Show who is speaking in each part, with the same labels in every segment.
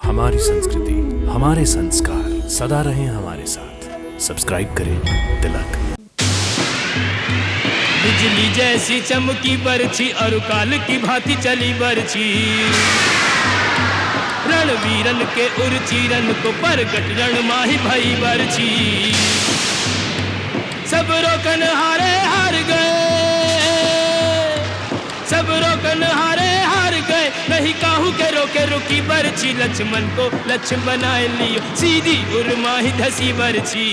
Speaker 1: हमारी संस्कृति, हमारे संस्कार सदा रहें हमारे साथ। सब्सक्राइब करें तिलक।
Speaker 2: बिजली जैसी चमकी बरछी और काल की भांति चली बरछी। रणवीरन के उर्चीरन को परगट रण माही भई बरछी। सब रोकन हारे हार गए, सब रोकन हारे हार गए। नहीं काहू के रोके रुकी बरछी। लक्ष्मण को लक्ष्य बनाए लियो, सीधी उर्माही धसी बरछी।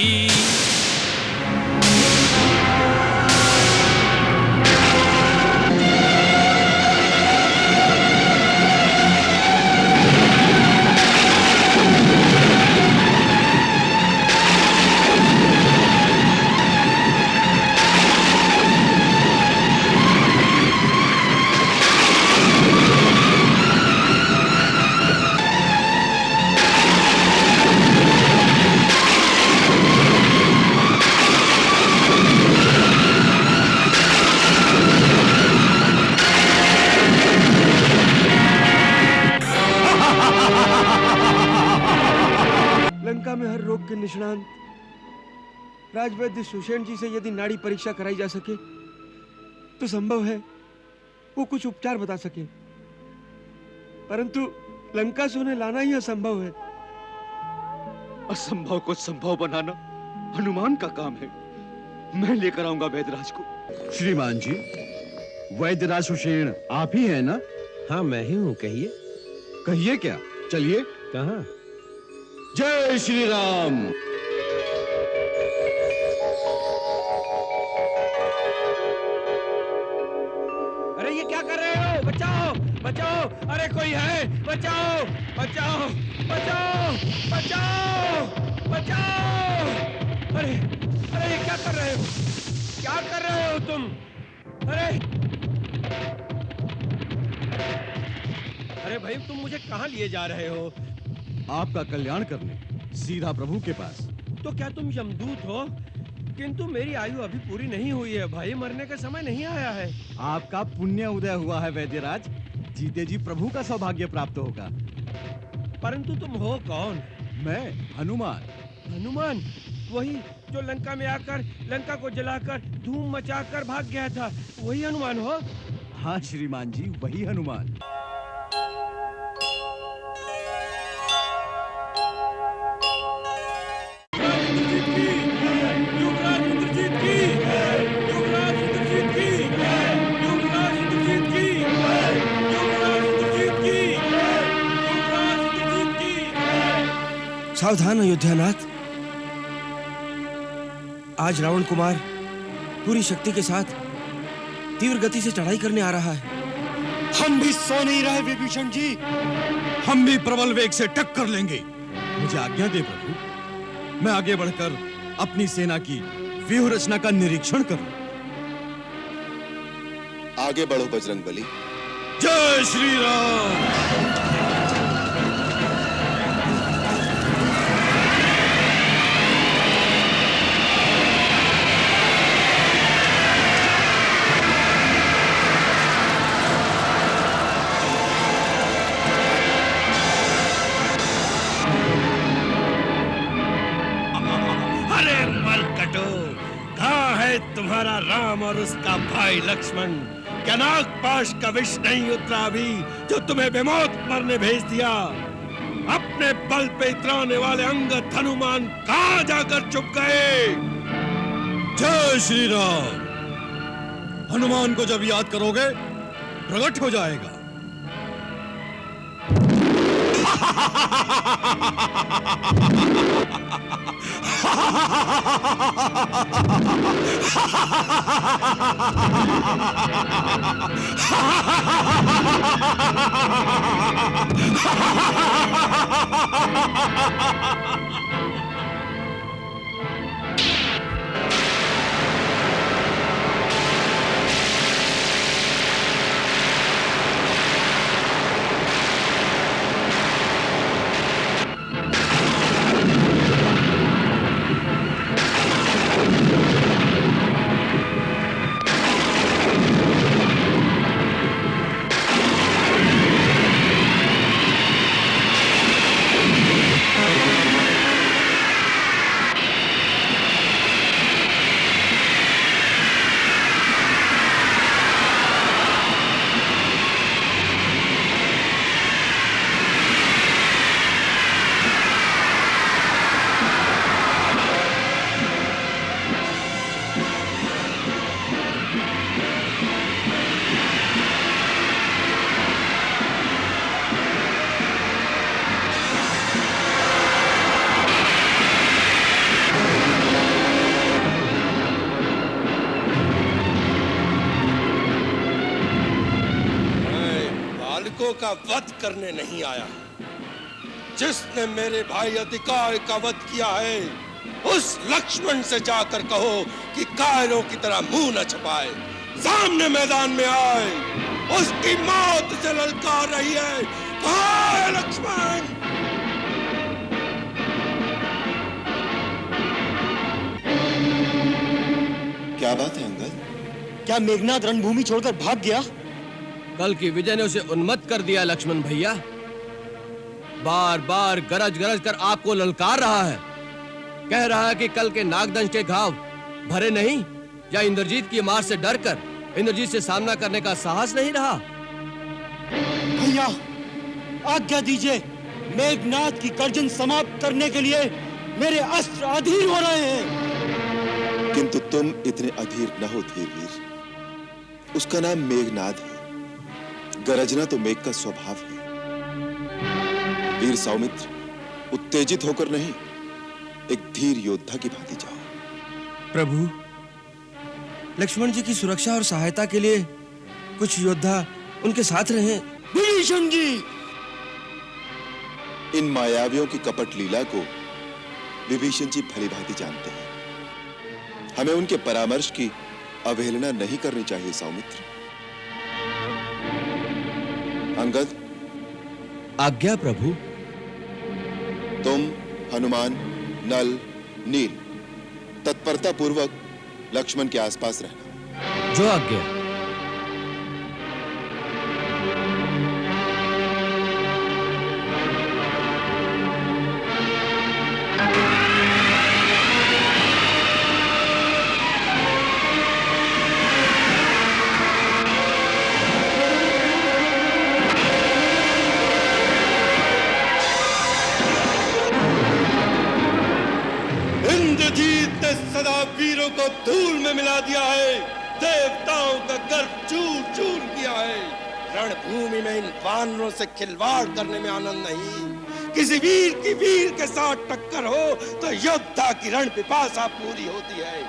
Speaker 3: लंका में हर रोग के निष्णांत राजवैद्य सुषेण जी से यदि नाड़ी परीक्षा कराई जा सके तो संभव है वो कुछ उपचार बता सके, परंतु लंका से उन्हें लाना ही असंभव है।
Speaker 4: असंभव को संभव बनाना हनुमान का काम है। मैं लेकर आऊंगा वैद्यराज को।
Speaker 5: श्रीमान जी, वैद्यराज सुषेण आप ही हैं ना?
Speaker 6: हाँ, मैं ही हूँ। कहिए।
Speaker 5: कहिए क्या? चलिए।
Speaker 6: कहाँ?
Speaker 5: जय श्री राम।
Speaker 3: अरे ये क्या कर रहे हो? बचाओ बचाओ! अरे कोई है? बचाओ बचाओ बचाओ बचाओ बचाओ! अरे अरे ये क्या कर रहे हो? क्या कर रहे हो तुम? अरे अरे भाई, तुम मुझे कहाँ लिए जा रहे हो?
Speaker 5: आपका कल्याण करने सीधा प्रभु के पास।
Speaker 3: तो क्या तुम यमदूत हो? किंतु मेरी आयु अभी पूरी नहीं हुई है भाई, मरने का समय नहीं आया है।
Speaker 5: आपका पुण्य उदय हुआ है वैद्यराज, जीते जी प्रभु का सौभाग्य प्राप्त होगा।
Speaker 3: परंतु तुम हो कौन?
Speaker 5: मैं हनुमान।
Speaker 3: हनुमान? वही जो लंका में आकर लंका को जलाकर धूम मचाकर भाग गया था, वही हनुमान हो?
Speaker 5: हाँ श्रीमान जी, वही हनुमान।
Speaker 3: सावधान अयोध्यानाथ, आज रावण कुमार पूरी शक्ति के साथ तीव्र गति से चढ़ाई करने आ रहा है।
Speaker 5: हम भी सो नहीं रहे विभीषण जी, हम भी प्रबल वेग से टक्कर लेंगे। मुझे आज्ञा दे प्रभु, मैं आगे बढ़कर अपनी सेना की व्यूह रचना का निरीक्षण करूं।
Speaker 7: आगे बढ़ो बजरंगबली।
Speaker 5: जय श्री राम।
Speaker 6: तुम्हारा राम और उसका भाई लक्ष्मण? क्या नागपाश का विष नहीं उतरा अभी जो तुम्हें बेमौत मरने भेज दिया? अपने बल पे इतराने वाले अंगद हनुमान कहां जाकर छुप गए?
Speaker 5: जय श्री राम। हनुमान को जब याद करोगे प्रकट हो जाएगा।
Speaker 6: का वध करने नहीं आया। जिसने मेरे भाई अधिकार का वध किया है, उस लक्ष्मण से जाकर कहो कि कायरों की तरह मुंह न छपाए, सामने मैदान में आए। उसकी मौत से ललकार रही है। कहाँ है लक्ष्मण?
Speaker 7: क्या बात है अंगद?
Speaker 3: क्या मेघनाद रणभूमि छोड़कर भाग गया?
Speaker 8: कल की विजय ने उसे उन्मत्त कर दिया लक्ष्मण भैया। बार बार गरज गरज कर आपको ललकार रहा है। कह रहा है कि कल के नागदंश के घाव भरे नहीं, या इंद्रजीत की मार से डरकर इंद्रजीत से सामना करने का साहस नहीं रहा।
Speaker 3: भैया आज्ञा दीजिए, मेघनाद की गर्जन समाप्त करने के लिए मेरे अस्त्र अधीर हो रहे हैं।
Speaker 7: किंतु तुम इतने अधीर न हो धीरवीर। उसका नाम मेघनाद है। गरजना तो मेघ का स्वभाव है। वीर सौमित्र, उत्तेजित होकर नहीं, एक धीर योद्धा की भांति जाओ।
Speaker 8: प्रभु, लक्ष्मण जी की सुरक्षा और सहायता के लिए कुछ योद्धा उनके साथ रहे।
Speaker 3: विभीषण जी!
Speaker 7: इन मायावियों की कपट लीला को विभीषण जी भली भांति जानते हैं। हमें उनके परामर्श की अवहेलना नहीं करनी चाहिए सौमित्र। अंगद,
Speaker 8: आज्ञा प्रभु।
Speaker 7: तुम, हनुमान, नल, नील तत्परता पूर्वक लक्ष्मण के आसपास रहना।
Speaker 8: जो आज्ञा।
Speaker 6: इंद्रजीत ने सदा वीरों को धूल में मिला दिया है। देवताओं का गर्व चूर चूर किया है। रणभूमि में इन वानरों से खिलवाड़ करने में आनंद नहीं। किसी वीर की वीर के साथ टक्कर हो तो योद्धा की रण पिपासा पूरी होती है।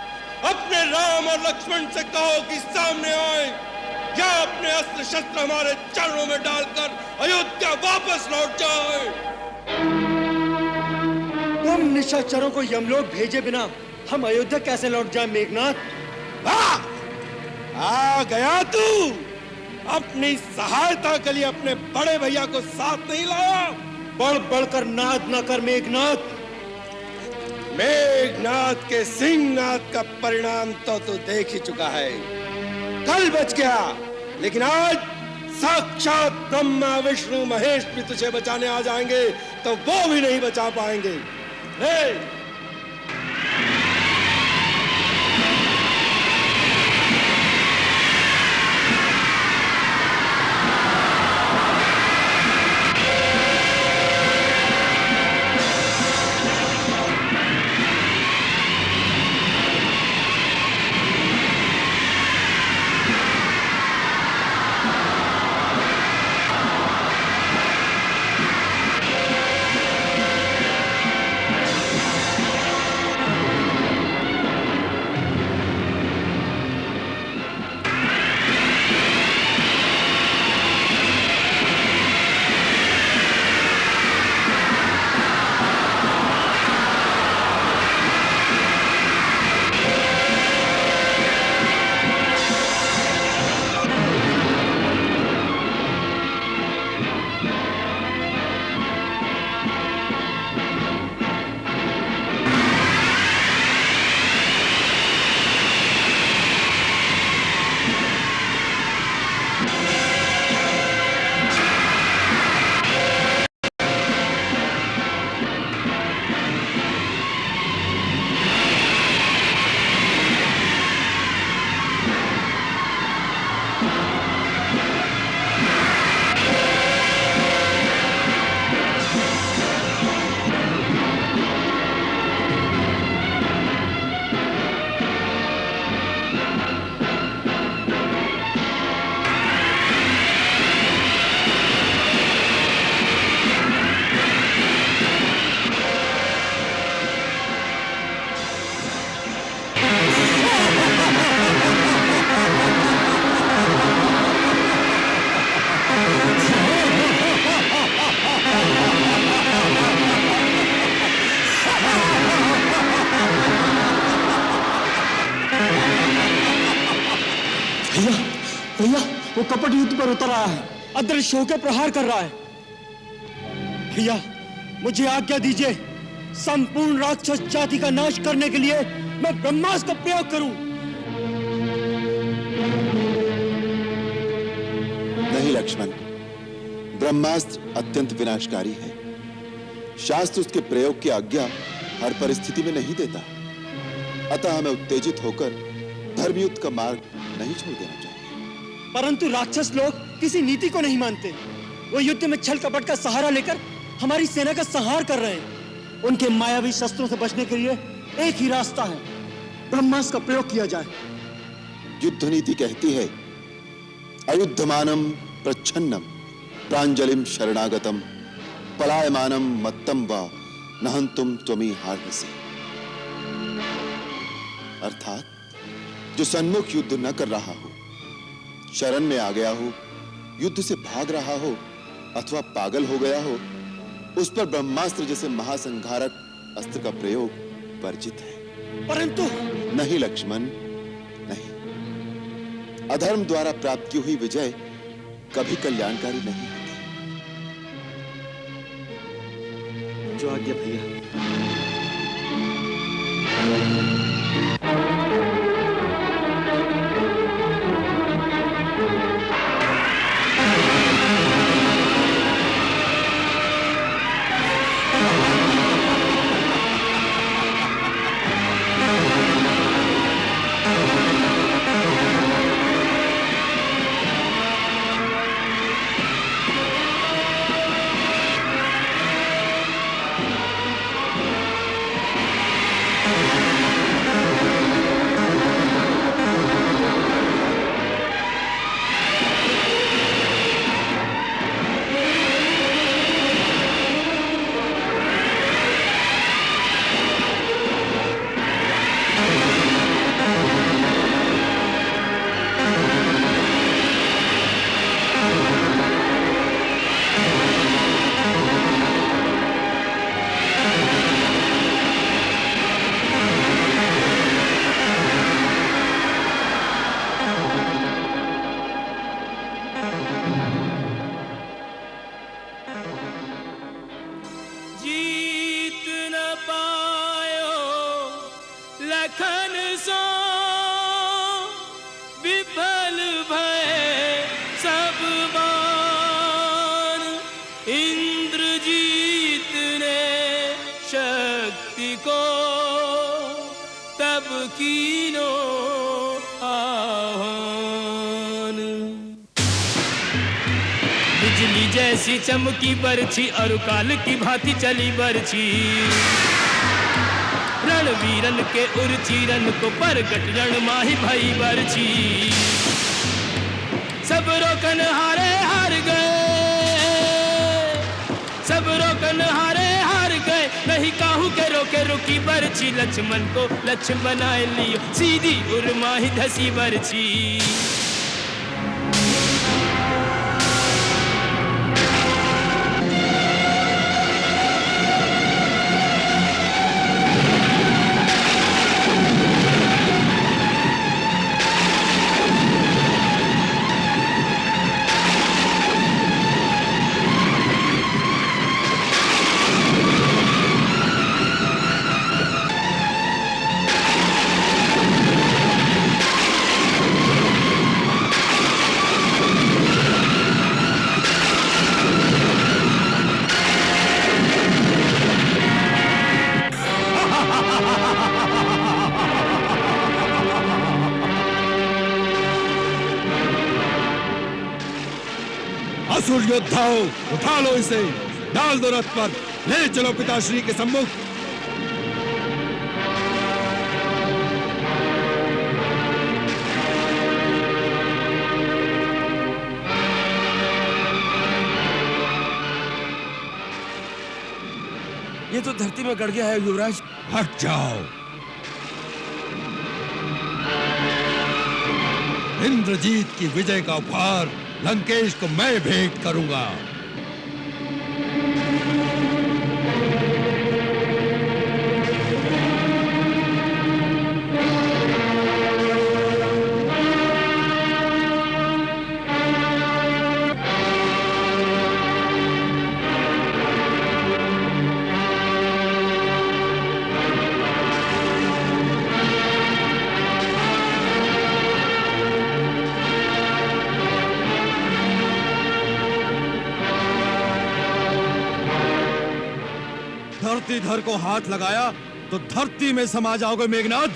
Speaker 6: अपने राम और लक्ष्मण से कहो कि सामने आए, या अपने अस्त्र शस्त्र हमारे चरणों में डालकर अयोध्या वापस लौट जाए।
Speaker 3: तुम निशाचरों को यमलोक भेजे बिना हम अयोध्या कैसे लौट जाएं मेघनाथ?
Speaker 6: आ गया तू। अपनी सहायता के लिए अपने बड़े भैया को साथ नहीं लाया।
Speaker 3: बढ़ बढ़कर नाद न कर मेघनाथ।
Speaker 6: मेघनाथ के सिंहनाद का परिणाम तो तू देख ही चुका है। कल बच गया, लेकिन आज साक्षात ब्रह्मा विष्णु महेश भी तुझे बचाने आ जाएंगे तो वो भी नहीं बचा पाएंगे। हे!
Speaker 9: वो कपट युद्ध पर उतर रहा है, अदृश्य होकर प्रहार कर रहा है। भैया मुझे आज्ञा दीजिए, संपूर्ण राक्षस जाति का नाश करने के लिए मैं ब्रह्मास्त्र का प्रयोग करूं।
Speaker 7: नहीं लक्ष्मण, ब्रह्मास्त्र अत्यंत विनाशकारी है। शास्त्र उसके प्रयोग की आज्ञा हर परिस्थिति में नहीं देता। अतः हमें उत्तेजित होकर धर्मयुद्ध का मार्ग नहीं छोड़ देना चाहिए।
Speaker 9: परंतु राक्षस लोग किसी नीति को नहीं मानते। वो युद्ध में छल कपट का सहारा लेकर हमारी सेना का संहार कर रहे हैं। उनके मायावी शस्त्रों से बचने के लिए एक ही रास्ता है, ब्रह्मास्त्र का प्रयोग किया जाए।
Speaker 7: युद्ध नीति कहती है, अयुद्धमानम प्रच्छन्नम प्रांजलिम शरणागतम पलायमानम मत्तम वा नहंतुम त्वमी हार्हसि। अर्थात जो सन्मुख युद्ध न कर रहा हो, शरण में आ गया हो, युद्ध से भाग रहा हो अथवा पागल हो गया हो, उस पर ब्रह्मास्त्र जैसे महासंहारक अस्त्र का प्रयोग वर्जित है।
Speaker 9: परंतु
Speaker 7: नहीं लक्ष्मण, नहीं। अधर्म द्वारा प्राप्त की हुई विजय कभी कल्याणकारी नहीं होती।
Speaker 9: जो आज्ञा भैया।
Speaker 2: बिजली जैसी चमकी बरछी और काल की भांति चली बरछी। रणवीरन के उर्चीरन को परगट रण माही भई बरछी। सब रोकन हारे हार गए, सब रोकन हारे हार गए। नहीं काहू के रोके रुकी बरछी। लक्ष्मण को लक्ष्य बनाए लियो, सीधी उर्माही धसी बरछी।
Speaker 6: असुर योद्धाओं, उठा लो इसे, डाल दो रथ पर, ले चलो पिताश्री के सम्मुख।
Speaker 8: ये तो धरती में गड़ गया है युवराज।
Speaker 6: हट जाओ। इंद्रजीत की विजय का उपहार लंकेश को मैं भेंट करूंगा।
Speaker 5: धरती धर को हाथ लगाया तो धरती में समा जाओगे मेघनाद।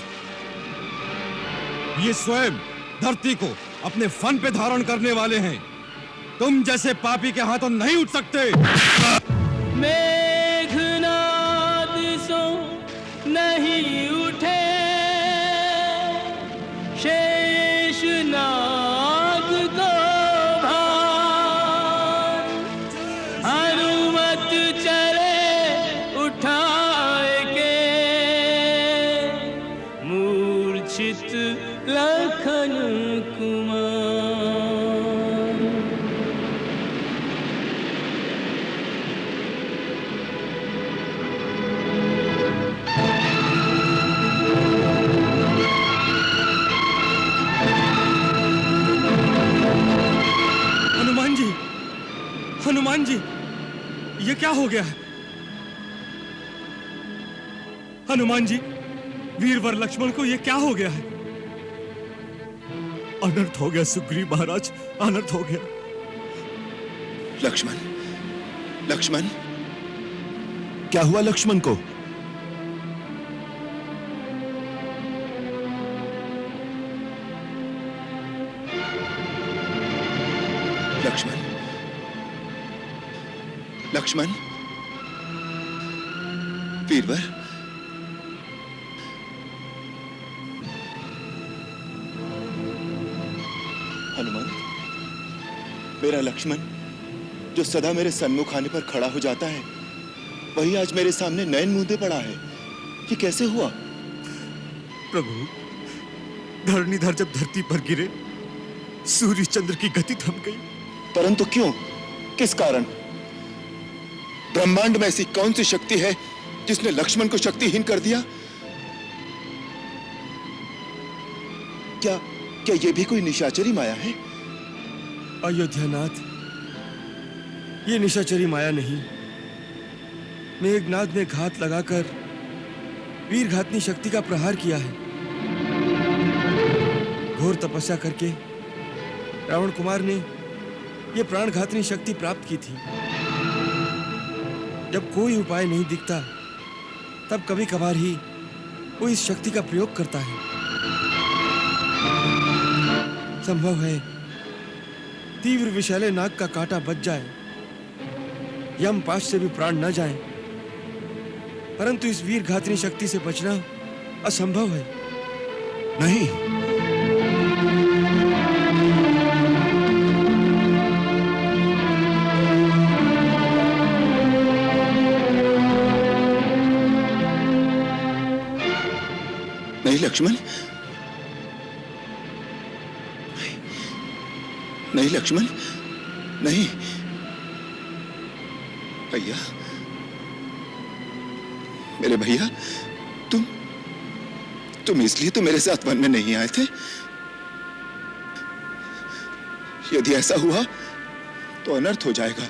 Speaker 5: ये स्वयं धरती को अपने फन पे धारण करने वाले हैं। तुम जैसे पापी के हाथों नहीं उठ सकते।
Speaker 2: मेघनाद सो नहीं उठे शेष नाग को भार, हनुमत चले उठाए के मूर्छित लखन कुमार।
Speaker 5: हनुमान जी, ये क्या हो गया है? हनुमान जी, वीरवर लक्ष्मण को ये क्या हो गया है? अनर्थ हो गया सुग्रीव महाराज, अनर्थ हो गया।
Speaker 7: लक्ष्मण, लक्ष्मण, क्या हुआ लक्ष्मण को? लक्ष्मण, लक्ष्मण, वीरवर, हनुमान, मेरा लक्ष्मण जो सदा मेरे सन्मुख आने पर खड़ा हो जाता है, वही आज मेरे सामने नयन मूंदे पड़ा है। ये कैसे हुआ?
Speaker 5: प्रभु, धरणीधर जब धरती पर गिरे, सूर्य चंद्र की गति थम गई।
Speaker 7: परंतु क्यों? किस कारण? ब्रह्मांड में ऐसी कौन सी शक्ति है जिसने लक्ष्मण को शक्तिहीन कर दिया? क्या क्या ये भी कोई निशाचरी माया है?
Speaker 5: अयोध्यानाथ, ये निशाचरी माया नहीं। मेघनाद ने घात लगाकर वीरघातनी शक्ति का प्रहार किया है। घोर तपस्या करके रावण कुमार ने यह प्राणघातनी शक्ति प्राप्त की थी। जब कोई उपाय नहीं दिखता, तब कभी कभार ही वो इस शक्ति का प्रयोग करता है। संभव है तीव्र विषैले नाग का कांटा बच जाए, यम पाश से भी प्राण न जाए, परंतु इस वीर घातनी शक्ति से बचना असंभव है।
Speaker 7: नहीं, नहीं लक्ष्मण, नहीं लक्ष्मण, नहीं। भैया, मेरे भैया, तुम इसलिए तो मेरे साथ वन में नहीं आए थे? यदि ऐसा हुआ तो अनर्थ हो जाएगा,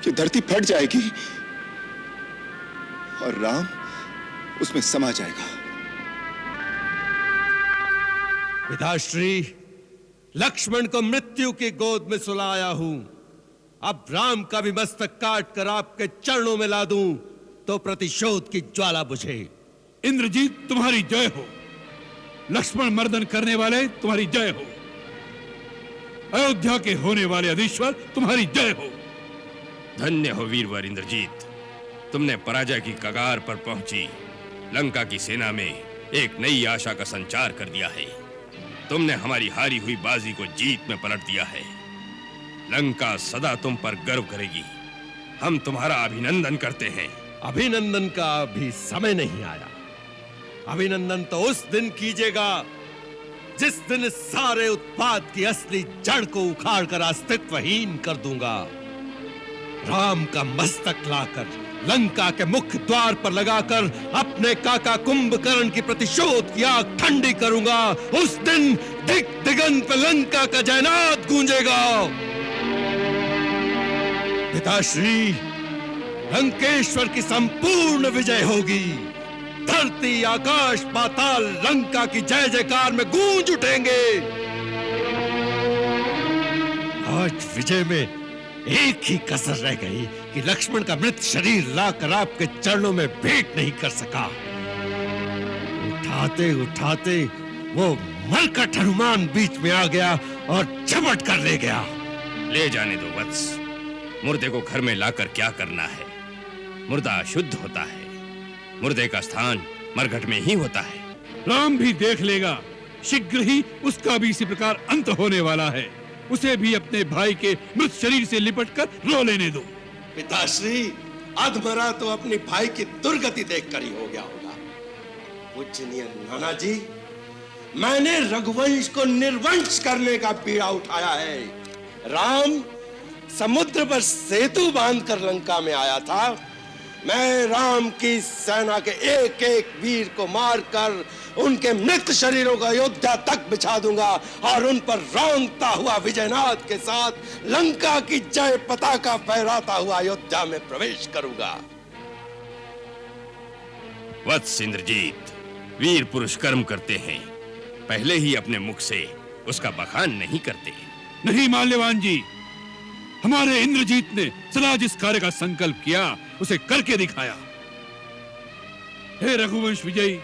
Speaker 7: कि धरती फट जाएगी और राम उसमें समा जाएगा।
Speaker 6: पिताश्री, लक्ष्मण को मृत्यु की गोद में सुलाया हूं। अब राम का भी मस्तक काट कर आपके चरणों में ला दूं तो प्रतिशोध की ज्वाला बुझे।
Speaker 10: इंद्रजीत, तुम्हारी जय हो। लक्ष्मण मर्दन करने वाले तुम्हारी जय हो। अयोध्या के होने वाले अधीश्वर तुम्हारी जय हो।
Speaker 11: धन्य हो वीरवर इंद्रजीत, तुमने पराजय की कगार पर पहुंची लंका की सेना में एक नई आशा का संचार कर दिया है। तुमने हमारी हारी हुई बाजी को जीत में पलट दिया है। लंका सदा तुम पर गर्व करेगी। हम तुम्हारा अभिनंदन करते हैं।
Speaker 6: अभिनंदन का अभी समय नहीं आया। अभिनंदन तो उस दिन कीजिएगा जिस दिन इस सारे उत्पाद की असली जड़ को उखाड़ कर अस्तित्वहीन कर दूंगा। राम का मस्तक लाकर लंका के मुख्य द्वार पर लगाकर अपने काका कुंभकर्ण की प्रतिशोध की आग ठंडी करूंगा। उस दिन दिग दिगंत पे लंका का जयनाद गूंजेगा। पिताश्री, लंकेश्वर की संपूर्ण विजय होगी। धरती, आकाश, पाताल लंका की जय जयकार में गूंज उठेंगे। आज विजय में एक ही कसर रह गई कि लक्ष्मण का मृत शरीर लाकर आपके चरणों में भेंट नहीं कर सका। उठाते उठाते वो मरकट हनुमान बीच में आ गया और झपट कर ले गया।
Speaker 11: ले जाने दो वत्स, मुर्दे को घर में लाकर क्या करना है? मुर्दा शुद्ध होता है, मुर्दे का स्थान मरघट में ही होता है।
Speaker 10: राम भी देख लेगा, शीघ्र ही उसका भी इसी प्रकार अंत होने वाला है। उसे भी अपने भाई के मृत शरीर से लिपटकर रो लेने दो।
Speaker 6: पिताश्री, अधमरा तो अपनी भाई की दुर्गति देखकर ही हो गया होगा। पूजनीय नाना जी, मैंने रघुवंश को निर्वंश करने का बीड़ा उठाया है। राम समुद्र पर सेतु बांधकर लंका में आया था। मैं राम की सेना के एक एक वीर को मारकर उनके मृत शरीरों को अयोध्या तक बिछा दूंगा और उन पर रौंदता हुआ विजयनाथ के साथ लंका की जय पताका फहराता हुआ अयोध्या में प्रवेश करूंगा।
Speaker 11: वत्स इंद्रजीत, वीर पुरुष कर्म करते हैं, पहले ही अपने मुख से उसका बखान नहीं करते।
Speaker 10: नहीं माल्यवान जी, हमारे इंद्रजीत ने सदा जिस कार्य का संकल्प किया उसे करके दिखाया। हे रघुवंश विजयी,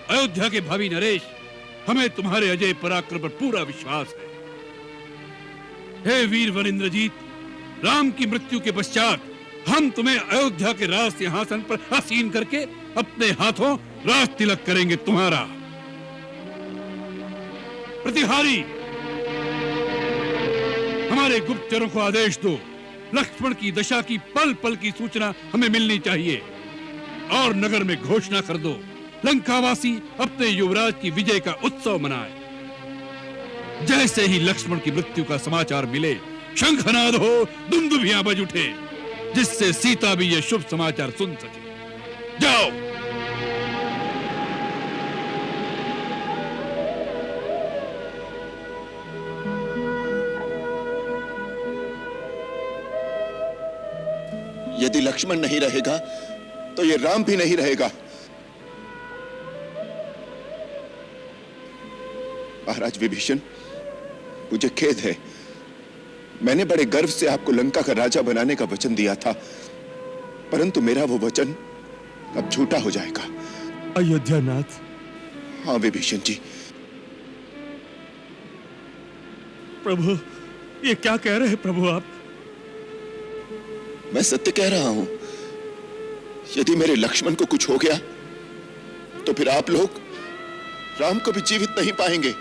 Speaker 10: अयोध्या के भावी नरेश, हमें तुम्हारे अजय पराक्रम पर पूरा विश्वास है। हे वीरवर इंद्रजीत, राम की मृत्यु के पश्चात हम तुम्हें अयोध्या के राज सिंहासन पर आसीन करके अपने हाथों राज तिलक करेंगे तुम्हारा। प्रतिहारी, हमारे गुप्तचरों को आदेश दो, लक्ष्मण की दशा की पल पल की सूचना हमें मिलनी चाहिए और नगर में घोषणा कर दो, लंकावासी अपने युवराज की विजय का उत्सव मनाए। जैसे ही लक्ष्मण की मृत्यु का समाचार मिले, शंखनाद हो, दुंदुभियां बज उठे, जिससे सीता भी यह शुभ समाचार सुन सके। जाओ।
Speaker 7: यदि लक्ष्मण नहीं रहेगा तो ये राम भी नहीं रहेगा। महाराज विभीषण, मुझे खेद है, मैंने बड़े गर्व से आपको लंका का राजा बनाने का वचन दिया था, परंतु मेरा वो वचन अब झूठा हो जाएगा।
Speaker 6: अयोध्यानाथ।
Speaker 7: हाँ विभीषण जी।
Speaker 6: प्रभु, ये क्या कह रहे हैं प्रभु आप?
Speaker 7: मैं सत्य कह रहा हूं। यदि मेरे लक्ष्मण को कुछ हो गया तो फिर आप लोग राम को भी जीवित नहीं पाएंगे।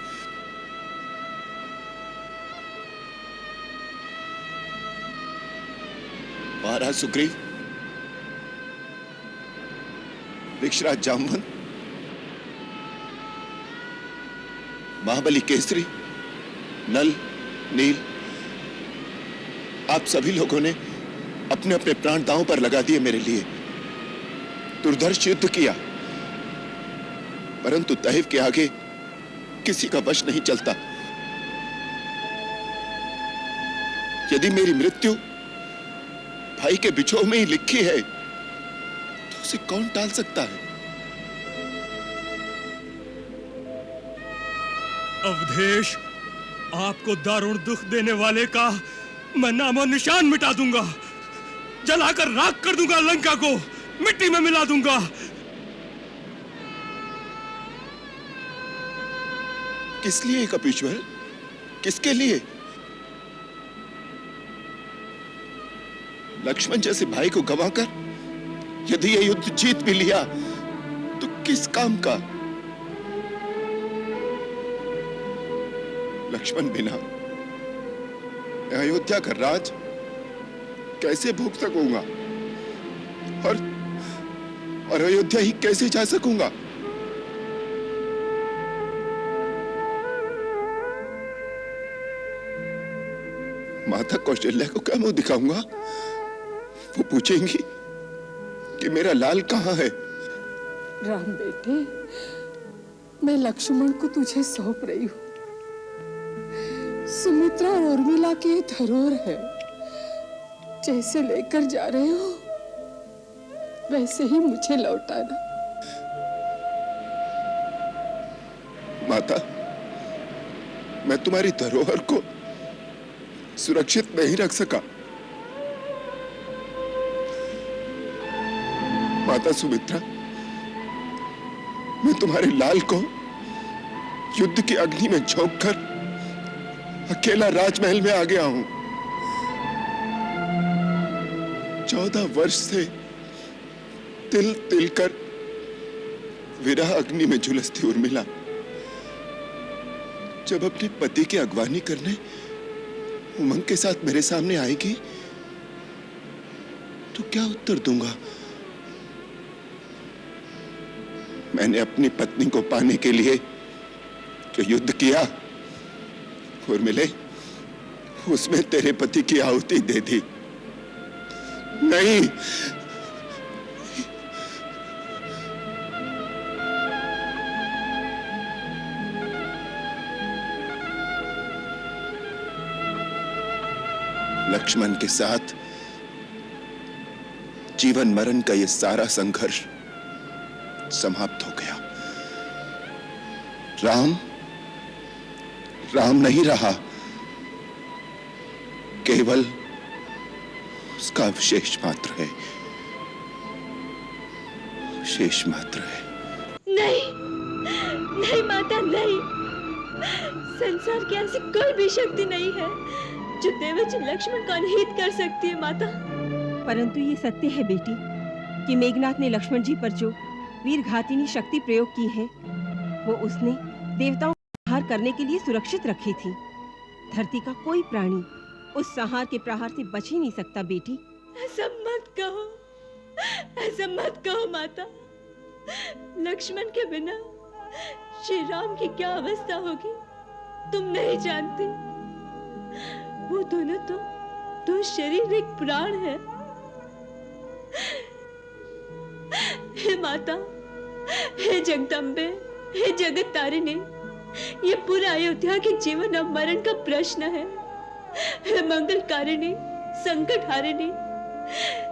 Speaker 7: महाराज सुग्रीव, वृक्षराज जामवंत, महाबली केसरी, नल, नील, आप सभी लोगों ने अपने अपने प्राण दांव पर लगा दिए मेरे लिए। दुर्धर्ष युद्ध किया, परंतु दैव के आगे किसी का वश नहीं चलता। यदि मेरी मृत्यु भाई के बिछोह में ही लिखी है तो उसे कौन टाल सकता है?
Speaker 6: अवधेश, आपको दारुण दुख देने वाले का मैं नामो निशान मिटा दूंगा, जलाकर राख कर दूंगा, लंका को मिट्टी में मिला दूंगा।
Speaker 7: किस लिए कपीश्वर? किसके लिए? लक्ष्मण जैसे भाई को गंवाकर यदि यह युद्ध जीत भी लिया तो किस काम का? लक्ष्मण बिना अयोध्या का राज कैसे भोग सकूंगा और अयोध्या ही कैसे जा सकूंगा? माता कौशल्या को क्या मुंह दिखाऊंगा? वो पूछेंगी कि मेरा लाल कहां है।
Speaker 12: राम बेटे, मैं लक्ष्मण को तुझे सौंप रही हूं। सुमित्रा और उर्मिला की धरोहर है, जैसे लेकर जा रहे हो वैसे ही मुझे लौटाना।
Speaker 7: माता, मैं तुम्हारी धरोहर को सुरक्षित नहीं रख सका, माता सुमित्रा, मैं तुम्हारे लाल को युद्ध की अग्नि में झोंककर अकेला राजमहल में आ गया हूं। 14 वर्ष से तिल तिल कर विरह अग्नि में झुलसती उर्मिला जब अपने पति की अगवानी करने उमंग के साथ मेरे सामने आएगी तो क्या उत्तर दूंगा? मैंने अपनी पत्नी को पाने के लिए जो युद्ध किया उर्मिले, उसमें तेरे पति की आहुति दे दी। नहीं, लक्ष्मण के साथ जीवन मरण का यह सारा संघर्ष समाप्त हो गया। राम नहीं रहा, केवल उसका अवशेष मात्र है, शेष मात्र है।
Speaker 13: नहीं माता, नहीं। संसार की ऐसी कोई भी शक्ति नहीं है जो देवजी लक्ष्मण का अनहित कर सकती है माता।
Speaker 14: परंतु ये सत्य है बेटी कि मेघनाथ ने लक्ष्मण जी पर जो वीरघातिनी शक्ति प्रयोग की है वो उसने देवताओं को संहार करने के लिए सुरक्षित रखी थी। धरती का कोई प्राणी उस संहार के प्रहार से बच ही नहीं सकता बेटी।
Speaker 13: ऐसा मत कहो माता। लक्ष्मण के बिना श्री राम की क्या अवस्था होगी तुम नहीं जानती। वो दोनों तो दो शरीर एक प्राण है। हे माता, हे जगदम्बे, हे जगत तारिणी, ये पूरा अयोध्या के जीवन और मरण का प्रश्न है। हे मंगलकारिणी, संकट हारिणी,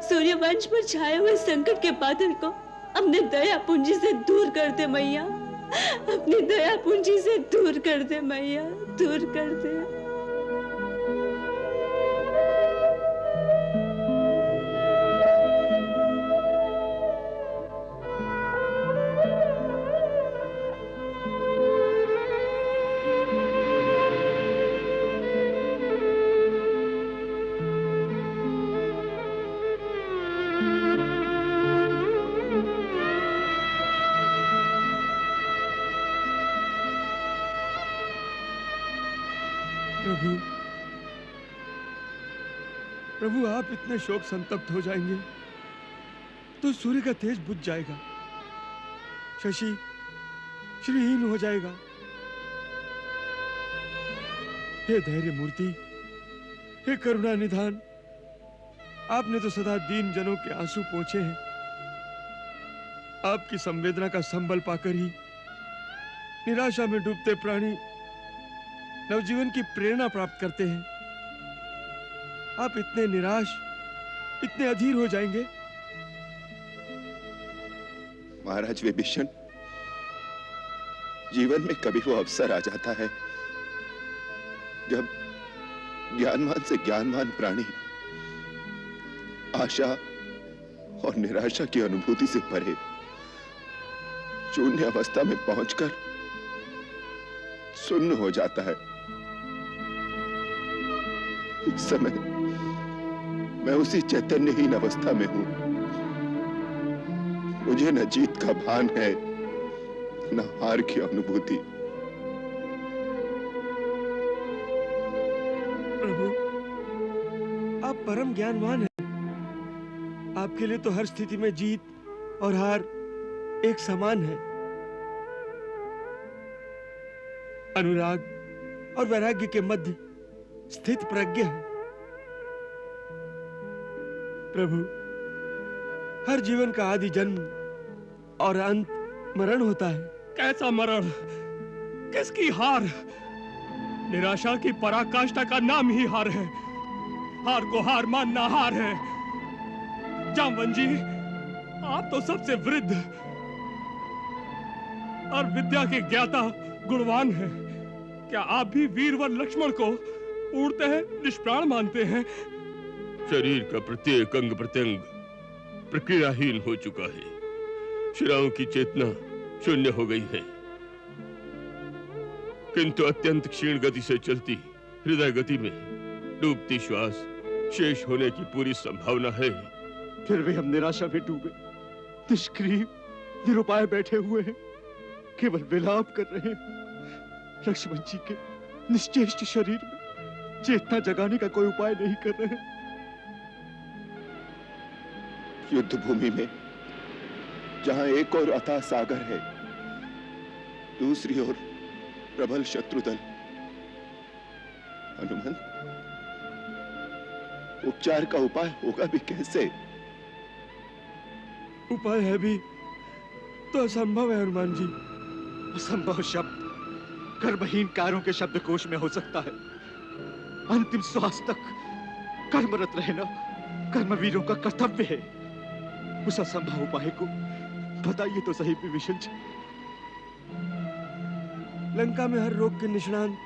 Speaker 13: सूर्यवंश पर छाए हुए संकट के बादल को अपने दया पूंजी से दूर कर दे मैया। अपनी दया पूंजी से दूर कर दे मैया, दूर कर दे।
Speaker 3: प्रभु, आप इतने शोक संतप्त हो जाएंगे तो सूर्य का तेज बुझ जाएगा, शशि श्रीहीन हो जाएगा। हे धैर्य मूर्ति, हे करुणा निधान, आपने तो सदा दीन जनों के आंसू पोंछे हैं। आपकी संवेदना का संबल पाकर ही निराशा में डूबते प्राणी नवजीवन की प्रेरणा प्राप्त करते हैं। आप इतने निराश, इतने अधीर हो जाएंगे?
Speaker 7: महाराज विभीषण, जीवन में कभी वो अवसर आ जाता है जब ज्ञानवान से ज्ञानवान प्राणी आशा और निराशा की अनुभूति से परे शून्य अवस्था में पहुंचकर सुन्न हो जाता है। इस समय मैं उसी चैतन्यहीन अवस्था में हूं। मुझे न जीत का भान है न हार की अनुभूति।
Speaker 3: प्रभु, आप परम ज्ञानवान हैं। आपके लिए तो हर स्थिति में जीत और हार एक समान है। अनुराग और वैराग्य के मध्य स्थित प्रज्ञ है। प्रभु, हर जीवन का आदि जन्म और अंत मरण होता है।
Speaker 6: कैसा मरण, किसकी हार? निराशा की पराकाष्ठा का नाम ही हार है। हार को हार मानना हार है। जामवन जी, आप तो सबसे वृद्ध और विद्या के ज्ञाता गुणवान हैं। क्या आप भी वीरवर लक्ष्मण को पूर्णतः निष्प्राण मानते हैं?
Speaker 11: शरीर का प्रत्येक अंग प्रत्यंग प्रक्रियाहीन हो चुका है। शिराओं की चेतना शून्य हो गई है, किंतु अत्यंत क्षीण गति से चलती हृदय गति में डूबती श्वास शेष होने की पूरी संभावना है।
Speaker 4: फिर भी हम निराशा में डूबे, निष्क्रिय निरुपाय बैठे हुए हैं, केवल विलाप कर रहे हैं। लक्ष्मण जी के निश्चेष्ट शरीर में चेतना जगाने का कोई उपाय नहीं कर रहे हैं।
Speaker 7: युद्ध भूमि में जहां एक ओर अथाह सागर है, दूसरी ओर प्रबल शत्रु दल। हनुमान, उपचार का उपाय होगा भी कैसे?
Speaker 3: उपाय है भी तो असंभव है हनुमान जी।
Speaker 4: असंभव शब्द कर्महीन कारों के शब्दकोश में हो सकता है। अंतिम श्वास तक कर्मरत रहना कर्मवीरों का कर्तव्य है। उस असंभव उपाय को बताइए तो सही विभीषण जी।
Speaker 3: लंका में हर रोग के निष्णांत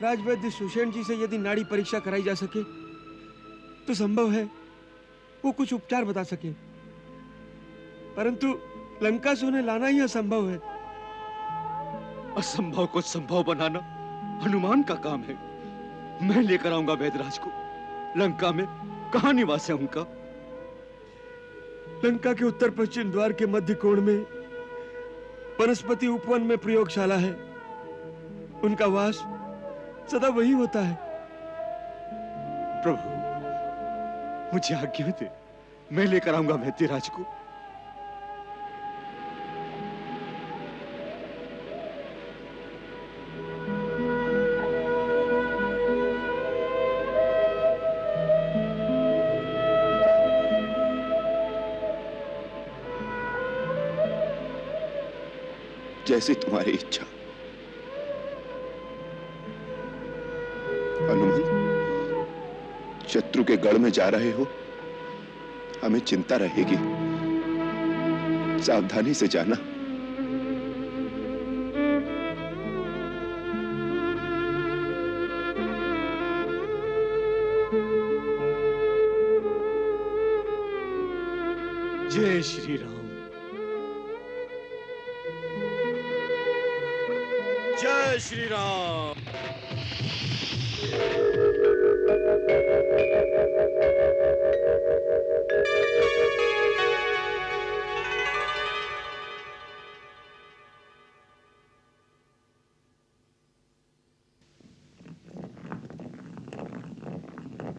Speaker 3: राजवैद्य सुषेण जी से यदि नाड़ी परीक्षा कराई जा सके तो संभव है वो कुछ उपचार बता सके, परंतु लंका से उन्हें लाना ही असंभव है।
Speaker 4: असंभव को संभव बनाना हनुमान का काम है। मैं लेकर आऊंगा वैद्यराज को। लंका में कहां निवास है उनका?
Speaker 3: लंका के उत्तर पश्चिम द्वार के मध्य कोण में वनस्पति उपवन में प्रयोगशाला है। उनका वास सदा वही होता है।
Speaker 4: प्रभु, मुझे आज्ञा दे, मैं लेकर आऊंगा वैद्यराज को।
Speaker 7: जैसी तुम्हारी इच्छा। हनुमान, शत्रु के गढ़ में जा रहे हो, हमें चिंता रहेगी, सावधानी से जाना।
Speaker 4: जय श्री राम।
Speaker 3: जय श्री राम।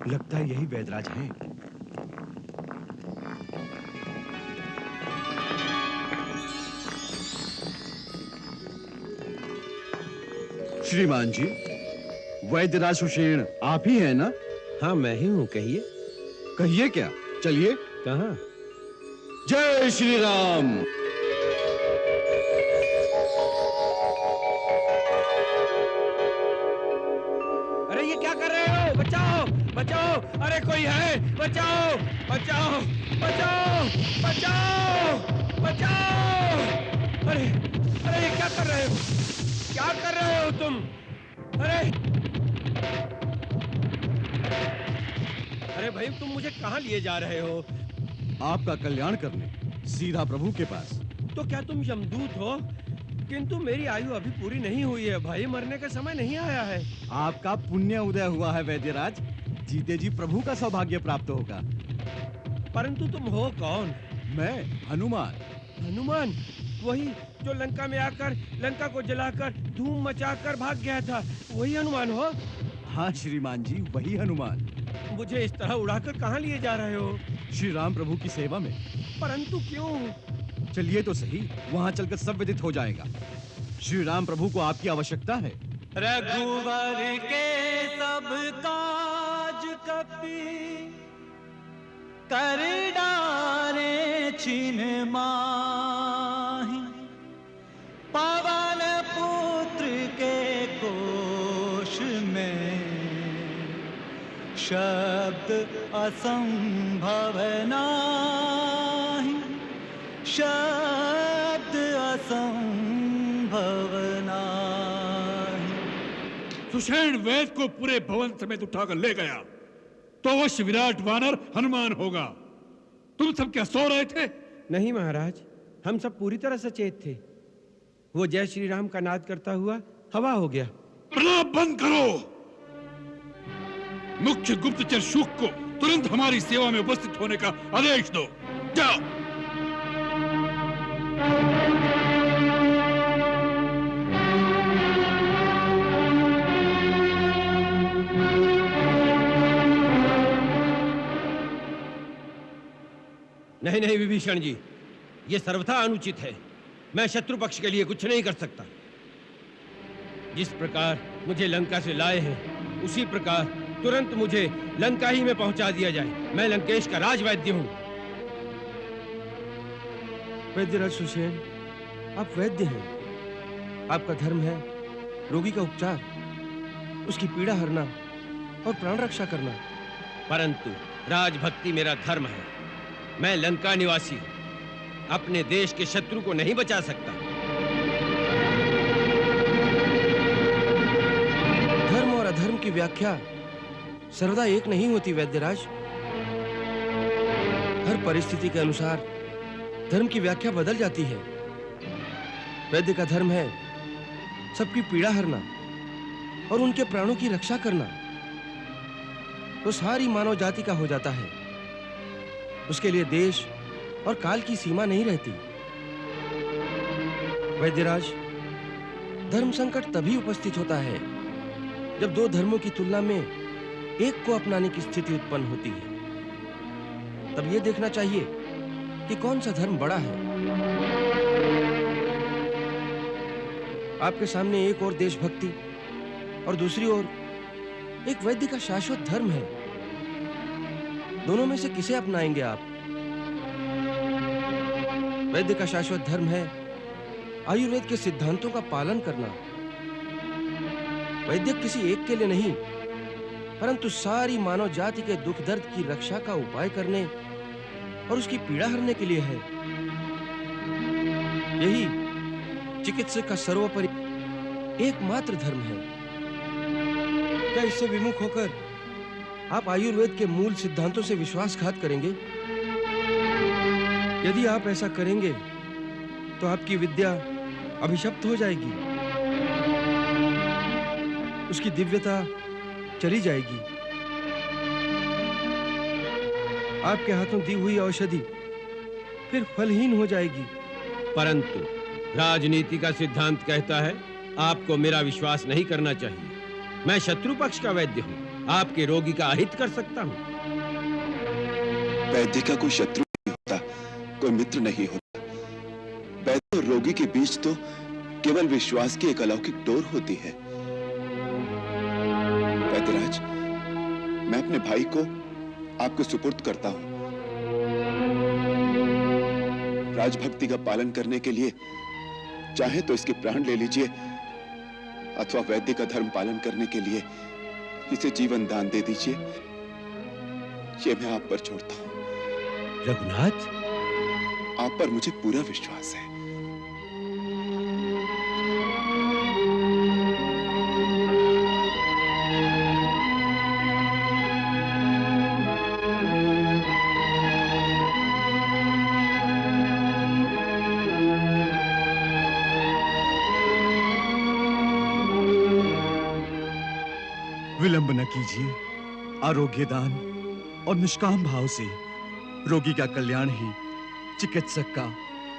Speaker 5: लगता है यही वैद्यराज हैं। श्रीमान जी, वैद्यराज सुषेण आप ही हैं ना?
Speaker 8: हाँ, मैं ही हूँ। कहिए।
Speaker 5: कहिए क्या? चलिए।
Speaker 8: कहाँ?
Speaker 5: जय श्री राम।
Speaker 3: अरे ये क्या कर रहे हो? बचाओ बचाओ, अरे कोई है? बचाओ बचाओ बचाओ बचाओ बचाओ। अरे अरे ये क्या कर रहे हो? क्या कर रहे हो तुम? अरे भाई, तुम मुझे कहाँ लिए जा रहे हो?
Speaker 5: आपका कल्याण करने, सीधा प्रभु के पास।
Speaker 3: तो क्या तुम यमदूत हो? किंतु मेरी आयु अभी पूरी नहीं हुई है भाई, मरने का समय नहीं आया है।
Speaker 5: आपका पुण्य उदय हुआ है वैद्यराज, जीते जी प्रभु का सौभाग्य प्राप्त होगा।
Speaker 3: परंतु तुम हो कौन?
Speaker 5: मैं हनुमान।
Speaker 3: हनुमान? वही जो लंका में आकर लंका को जलाकर धूम मचाकर भाग गया था, वही हनुमान हो?
Speaker 5: हाँ श्रीमान जी, वही हनुमान।
Speaker 3: मुझे इस तरह उड़ाकर कहाँ लिए जा रहे हो?
Speaker 5: श्री राम प्रभु की सेवा में।
Speaker 3: परंतु क्यों?
Speaker 5: चलिए तो सही, वहाँ चलकर सब विदित हो जाएगा। श्री राम प्रभु को आपकी आवश्यकता है।
Speaker 15: रघुवर के सब काज कपि कर डारे छिन माहि, पवन पुत्र के कोश में शब्द असंभव नाहि, शब्द असंभव नाहि।
Speaker 10: सुषेण वेद को पूरे भवन समेत उठाकर ले गया तो अवश्य विराट वानर हनुमान होगा। तुम सब क्या सो रहे थे?
Speaker 3: नहीं महाराज, हम सब पूरी तरह सचेत थे। वो जय श्री राम का नाद करता हुआ हवा हो गया।
Speaker 10: प्रलाप बंद करो। मुख्य गुप्तचर शुक को तुरंत हमारी सेवा में उपस्थित होने का आदेश दो। जाओ।
Speaker 3: नहीं नहीं विभीषण जी, ये सर्वथा अनुचित है। मैं शत्रु पक्ष के लिए कुछ नहीं कर सकता। जिस प्रकार मुझे लंका से लाए हैं, उसी प्रकार तुरंत मुझे लंका ही में पहुंचा दिया जाए। मैं लंकेश का राजवैद्य हूं। वैद्यराज सुषेण, आप वैद्य हैं। आपका धर्म है रोगी का उपचार, उसकी पीड़ा हरना और प्राण रक्षा करना। परंतु राजभक्ति मेरा धर्म है। मैं लंका निवासी अपने देश के शत्रु को नहीं बचा सकता। धर्म और अधर्म की व्याख्या सर्वदा एक नहीं होती वैद्यराज। हर परिस्थिति के अनुसार धर्म की व्याख्या बदल जाती है। वैद्य का धर्म है सबकी पीड़ा हरना और उनके प्राणों की रक्षा करना। तो सारी मानव जाति का हो जाता है। उसके लिए देश और काल की सीमा नहीं रहती। वैद्यराज, धर्म संकट तभी उपस्थित होता है जब दो धर्मों की तुलना में एक को अपनाने की स्थिति उत्पन्न होती है। तब यह देखना चाहिए कि कौन सा धर्म बड़ा है। आपके सामने एक और देशभक्ति और दूसरी ओर एक वैद्य का शाश्वत धर्म है। दोनों में से किसे अपनाएंगे आप? वैद्य का शाश्वत धर्म है आयुर्वेद के सिद्धांतों का पालन करना। वैद्य किसी एक के लिए नहीं, परंतु सारी मानव जाति के दुख दर्द की रक्षा का उपाय करने और उसकी पीड़ा हरने के लिए है। यही चिकित्सक का सर्वोपरि एकमात्र धर्म है। क्या इससे विमुख होकर आप आयुर्वेद के मूल सिद्धांतों से विश्वासघात करेंगे? यदि आप ऐसा करेंगे तो आपकी विद्या अभिशप्त हो जाएगी, उसकी दिव्यता चली जाएगी। आपके हाथों दी हुई औषधि फिर फलहीन हो जाएगी। परंतु राजनीति का सिद्धांत कहता है आपको मेरा विश्वास नहीं करना चाहिए। मैं शत्रु पक्ष का वैद्य हूं, आपके रोगी का अहित कर सकता हूं।
Speaker 7: वैद्य का कोई शत्रु नहीं होता, कोई मित्र नहीं होता। वैद्य और रोगी के बीच तो केवल विश्वास की एक अलौकिक डोर होती है। वैद्यराज, मैं अपने भाई को आपको सुपुर्द करता हूं। राजभक्ति का पालन करने के लिए चाहे तो इसके प्राण ले लीजिए, अथवा वैद्य का धर्म पालन करने के लिए इसे जीवन दान दे दीजिए। ये मैं आप पर छोड़ता हूं।
Speaker 3: रघुनाथ,
Speaker 7: आप पर मुझे पूरा विश्वास है।
Speaker 4: विलंब न कीजिए। आरोग्य दान और निष्काम भाव से रोगी का कल्याण ही चिकित्सक का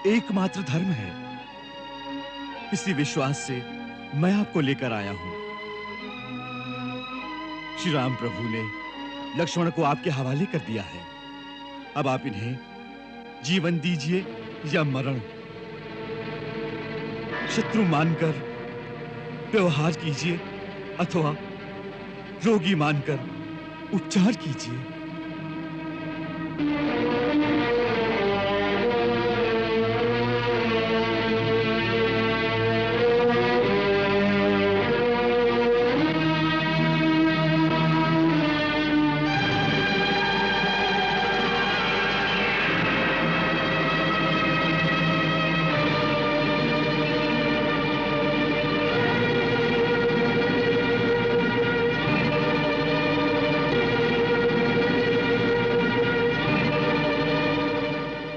Speaker 4: एकमात्र धर्म है। इसी विश्वास से मैं आपको लेकर आया हूं। श्री राम प्रभु ने लक्ष्मण को आपके हवाले कर दिया है। अब आप इन्हें जीवन दीजिए या मरण, शत्रु मानकर व्यवहार कीजिए अथवा रोगी मानकर उपचार कीजिए।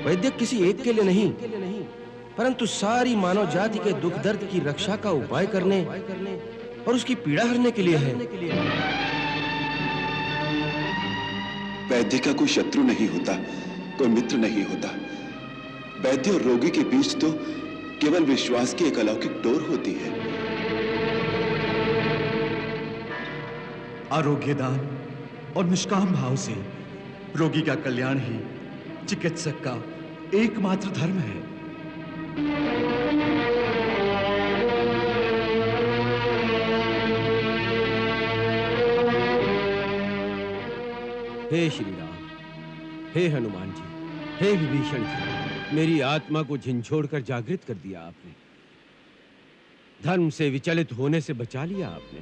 Speaker 8: वैद्य किसी एक के लिए नहीं, परंतु सारी मानव जाति के दुख दर्द की रक्षा का उपाय करने और उसकी पीड़ा हरने के लिए है।
Speaker 7: वैद्य का कोई शत्रु नहीं होता, कोई मित्र नहीं होता। वैद्य और रोगी के बीच तो केवल विश्वास की एक अलौकिक डोर होती है।
Speaker 4: आरोग्य दान और निष्काम भाव से रोगी का कल्याण ही चिकित्सक का एकमात्र धर्म है।
Speaker 8: हे श्री राम, हे हनुमान जी, हे विभीषण जी, मेरी आत्मा को झिंझोड़कर जागृत कर दिया आपने। धर्म से विचलित होने से बचा लिया आपने।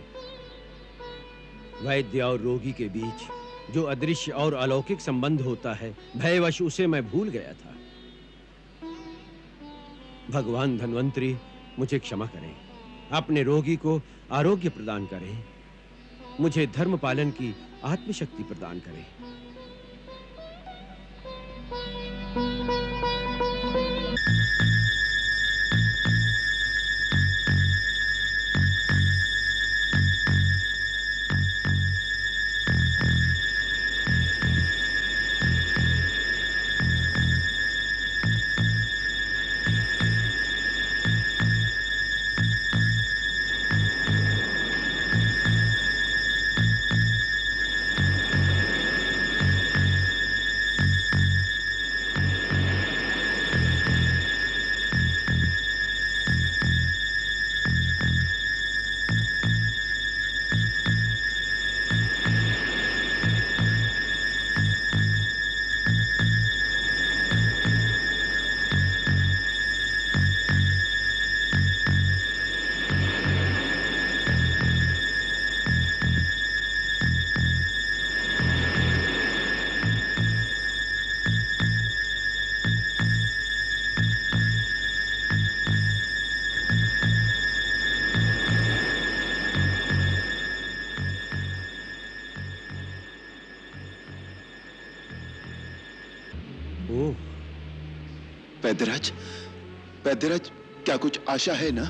Speaker 8: वैद्य और रोगी के बीच जो अदृश्य और अलौकिक संबंध होता है, भयवश उसे मैं भूल गया था। भगवान धन्वंतरी मुझे क्षमा करें, अपने रोगी को आरोग्य प्रदान करें, मुझे धर्म पालन की आत्मशक्ति प्रदान करें।
Speaker 7: वैद्यराज, वैद्यराज, क्या कुछ आशा है ना?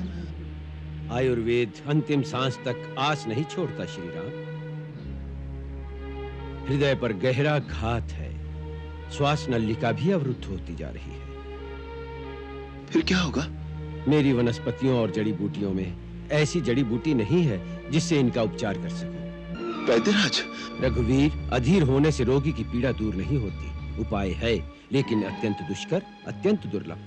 Speaker 8: आयुर्वेद अंतिम सांस तक आस नहीं छोड़ता श्री राम। हृदय पर गहरा घात है, श्वास नलिका भी अवरुद्ध होती जा रही है।
Speaker 7: फिर क्या होगा?
Speaker 8: मेरी वनस्पतियों और जड़ी बूटियों में ऐसी जड़ी बूटी नहीं है जिससे इनका उपचार कर सकूं।
Speaker 7: वैद्यराज,
Speaker 8: रघुवीर, अधीर होने से रोगी की पीड़ा दूर नहीं होती। उपाय है, लेकिन अत्यंत दुष्कर, अत्यंत दुर्लभ।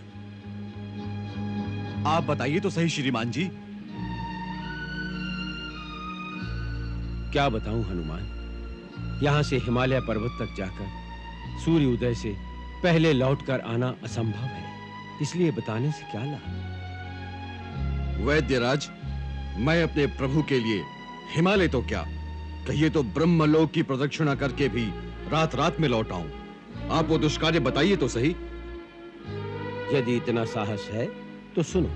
Speaker 4: आप बताइए तो सही श्रीमान जी।
Speaker 8: क्या बताऊं हनुमान, यहां से हिमालय पर्वत तक जाकर सूर्य उदय से पहले लौटकर आना असंभव है, इसलिए बताने से क्या लाभ।
Speaker 5: वैद्यराज, मैं अपने प्रभु के लिए हिमालय तो क्या, कहिए तो ब्रह्मलोक की प्रदक्षिणा करके भी रात रात में लौट आऊं। आप वो दुष्कार्य बताइए तो सही।
Speaker 8: यदि इतना साहस है तो सुनो।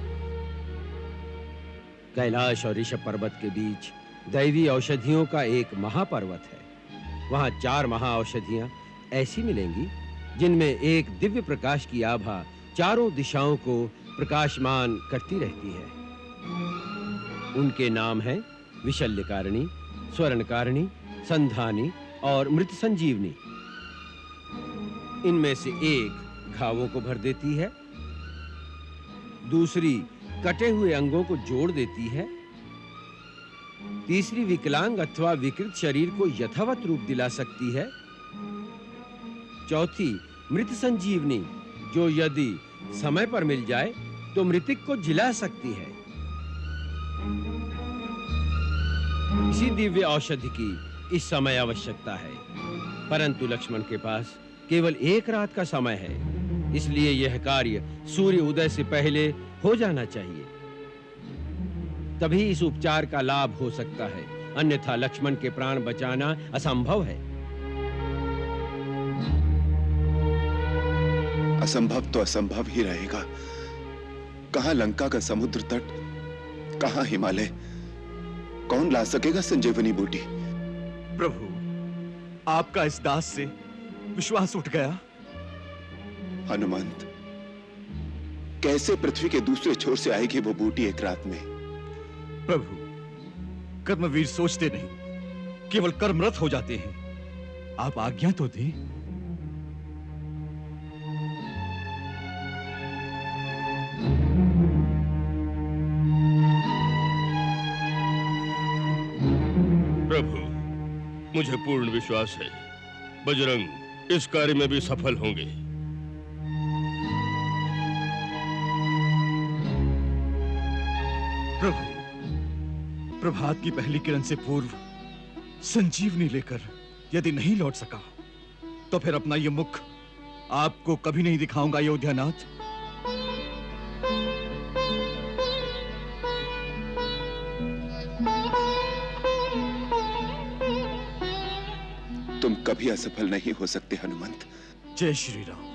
Speaker 8: कैलाश और ऋषभ पर्वत के बीच दैवी औषधियों का एक महापर्वत है। वहां 4 महाऔषधियां ऐसी मिलेंगी जिनमें एक दिव्य प्रकाश की आभा चारों दिशाओं को प्रकाशमान करती रहती है। उनके नाम हैं विशल्यकारिणी, स्वर्णकारिणी, संधानी और मृत संजीवनी। इनमें से एक घावों को भर देती है, दूसरी कटे हुए अंगों को जोड़ देती है, तीसरी विकलांग अथवा विकृत शरीर को यथावत रूप दिला सकती है, चौथी मृत संजीवनी, जो यदि समय पर मिल जाए तो मृतक को जिला सकती है। इसी दिव्य औषधि की इस समय आवश्यकता है, परंतु लक्ष्मण के पास केवल 1 रात का समय है, इसलिए यह कार्य सूर्य उदय से पहले हो जाना चाहिए। तभी इस उपचार का लाभ हो सकता है, अन्यथा लक्ष्मण के प्राण बचाना असंभव है।
Speaker 7: असंभव तो असंभव ही रहेगा। कहां लंका का समुद्र तट, कहां हिमालय, कौन ला सकेगा संजीवनी बूटी?
Speaker 4: प्रभु, आपका इस दास से विश्वास उठ गया।
Speaker 7: हनुमंत, कैसे पृथ्वी के दूसरे छोर से आएगी वो बूटी एक रात में?
Speaker 4: प्रभु, कर्मवीर सोचते नहीं, केवल कर्मरत हो जाते हैं। आप आज्ञा तो दें।
Speaker 11: प्रभु, मुझे पूर्ण विश्वास है बजरंग इस कार्य में भी सफल होंगे।
Speaker 4: प्रभु, प्रभात की पहली किरण से पूर्व संजीवनी लेकर यदि नहीं लौट सका तो फिर अपना ये मुख आपको कभी नहीं दिखाऊंगा अयोध्यानाथ।
Speaker 7: तुम कभी असफल नहीं हो सकते हनुमंत।
Speaker 4: जय श्री राम।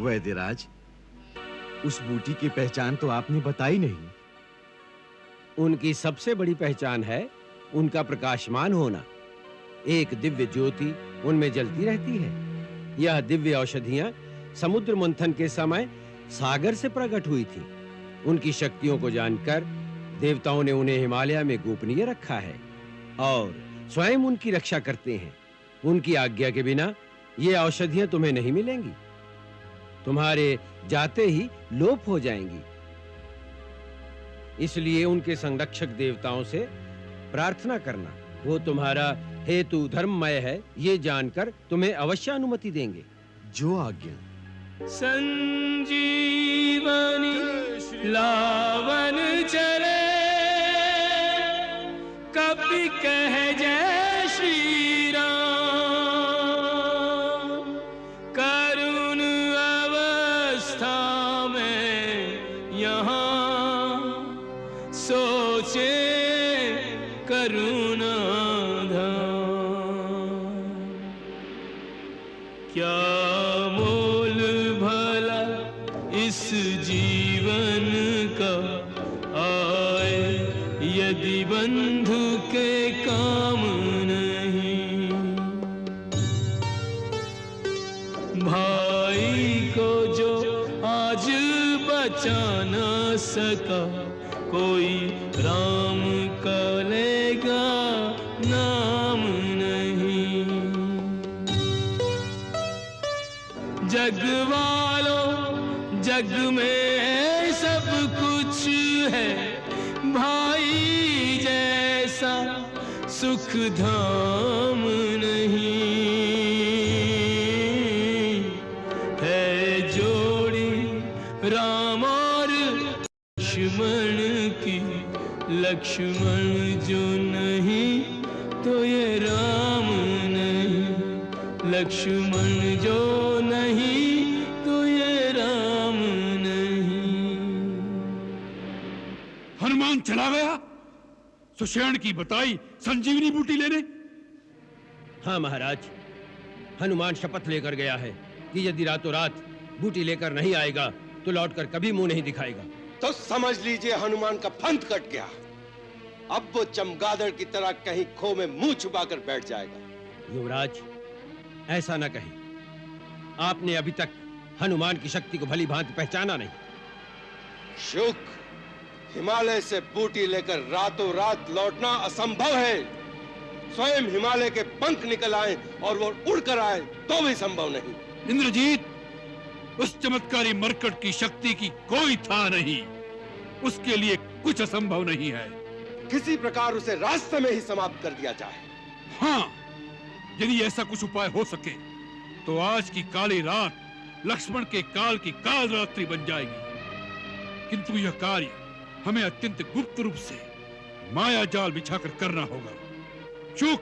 Speaker 5: वैद्यराज, उस बूटी की पहचान तो आपने बताई नहीं।
Speaker 8: उनकी सबसे बड़ी पहचान है उनका प्रकाशमान होना। एक दिव्य ज्योति उनमें जलती रहती है। यह दिव्य औषधियां समुद्र मंथन के समय सागर से प्रकट हुई थी। उनकी शक्तियों को जानकर देवताओं ने उन्हें हिमालय में गोपनीय रखा है और स्वयं उनकी रक्षा करते हैं। उनकी आज्ञा के बिना ये औषधियां तुम्हें नहीं मिलेंगी। तुम्हारे जाते ही लोप हो जाएंगी। इसलिए उनके संरक्षक देवताओं से प्रार्थना करना। वो तुम्हारा हेतु धर्ममय है, ये जानकर तुम्हें अवश्य अनुमति देंगे।
Speaker 5: जो आज्ञा।
Speaker 2: संजीवनी लावन चले, कभी कह जय श्री राम। करुण अवस्था में यहाँ सोचे करुणा धाम। क्या मोल भला इस जीवन का आए, यदि बंधु के काम नहीं। भाई को जो आज बचा न सका, कोई राम का लेगा नाम नहीं। जग वालों, जग में सब कुछ है, भाई जैसा सुख धाम नहीं। है जोड़ी राम और लक्ष्मण की, लक्ष्मण जो नहीं तो ये राम नहीं। लक्ष्मण जो नहीं तो ये राम नहीं।
Speaker 10: हनुमान चला गया सुषेण की बताई संजीवनी बूटी लेने।
Speaker 8: हाँ महाराज, हनुमान शपथ लेकर गया है कि यदि रातों रात बूटी लेकर नहीं आएगा तो लौटकर कभी मुंह नहीं दिखाएगा।
Speaker 6: तो समझ लीजिए हनुमान का पंथ कट गया। अब वो चमगादड़ की तरह कहीं खो में मुंह छुपाकर बैठ जाएगा।
Speaker 8: युवराज, ऐसा न कहें। आपने अभी तक हनुमान की शक्ति को भली भांति पहचाना नहीं।
Speaker 6: शुक, हिमालय से बूटी लेकर रातों रात लौटना असंभव है। स्वयं हिमालय के पंख निकल आए और वो उड़कर आए तो भी संभव नहीं।
Speaker 10: इंद्रजीत, उस चमत्कारी मरकट की शक्ति की कोई था नहीं। उसके लिए कुछ असंभव नहीं है।
Speaker 6: किसी प्रकार उसे रास्ते में ही समाप्त कर दिया जाए।
Speaker 10: हाँ, यदि ऐसा कुछ उपाय हो सके तो आज की काली रात लक्ष्मण के काल की काल रात्रि बन जाएगी। किंतु यह कार्य हमें अत्यंत गुप्त रूप से माया जाल बिछाकर करना होगा। चूक,